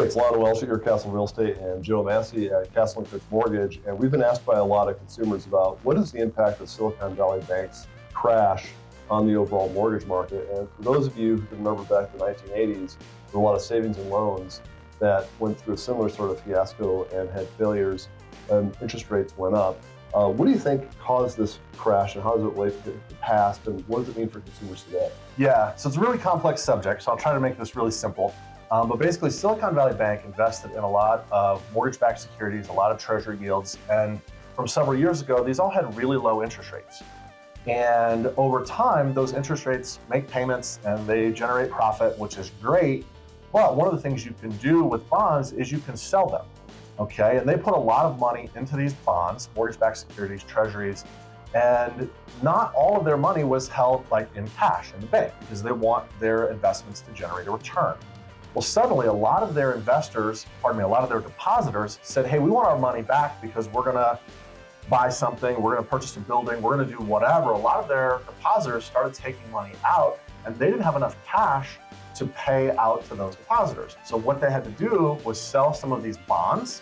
it's Lon Welsh here at Castle Real Estate and Joe Massey at Castle Cooke Mortgage. And we've been asked by a lot of consumers about what is the impact of Silicon Valley Bank's crash on the overall mortgage market. And for those of you who can remember back in the 1980s, there were a lot of savings and loans that went through a similar sort of fiasco and had failures and interest rates went up. What do you think caused this crash and how does it relate to the past and what does it mean for consumers today? Yeah, so it's a really complex subject, so I'll try to make this really simple. But basically, Silicon Valley Bank invested in a lot of mortgage-backed securities, a lot of treasury yields, and from several years ago, these all had really low interest rates. And over time, those interest rates make payments and they generate profit, which is great. But one of the things you can do with bonds is you can sell them. Okay, and they put a lot of money into these bonds, mortgage-backed securities, treasuries, and not all of their money was held like in cash in the bank because they want their investments to generate a return. Well, suddenly a lot of their investors, a lot of their depositors said, hey, we want our money back because we're gonna buy something, we're gonna purchase a building, we're gonna do whatever. A lot of their depositors started taking money out and they didn't have enough cash to pay out to those depositors. So what they had to do was sell some of these bonds,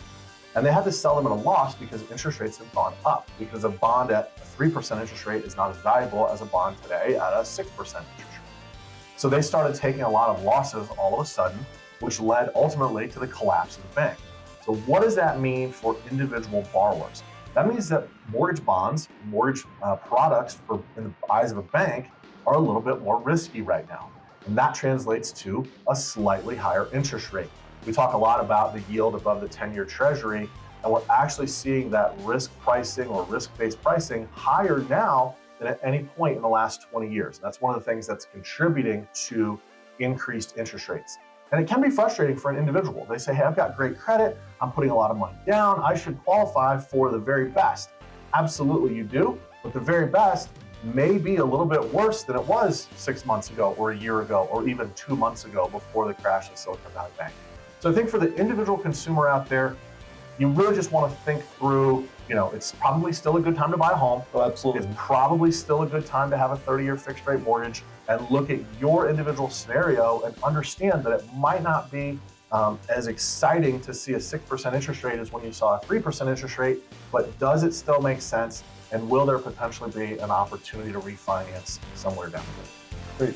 and they had to sell them at a loss because interest rates have gone up, because a bond at a 3% interest rate is not as valuable as a bond today at a 6% interest rate. So they started taking a lot of losses all of a sudden, which led ultimately to the collapse of the bank. So what does that mean for individual borrowers? That means that mortgage bonds, mortgage products in the eyes of a bank are a little bit more risky right now. And that translates to a slightly higher interest rate. We talk a lot about the yield above the 10-year treasury, and we're actually seeing that risk pricing or risk-based pricing higher now than at any point in the last 20 years. And that's one of the things that's contributing to increased interest rates. And it can be frustrating for an individual. They say, hey, I've got great credit, I'm putting a lot of money down, I should qualify for the very best. Absolutely you do, but the very best may be a little bit worse than it was 6 months ago or a year ago or even 2 months ago before the crash of Silicon Valley Bank. So I think for the individual consumer out there, you really just want to think through, it's probably still a good time to buy a home. Oh, absolutely. It's probably still a good time to have a 30-year fixed rate mortgage and look at your individual scenario and understand that it might not be as exciting to see a 6% interest rate as when you saw a 3% interest rate, but does it still make sense? And will there potentially be an opportunity to refinance somewhere down the road? Great.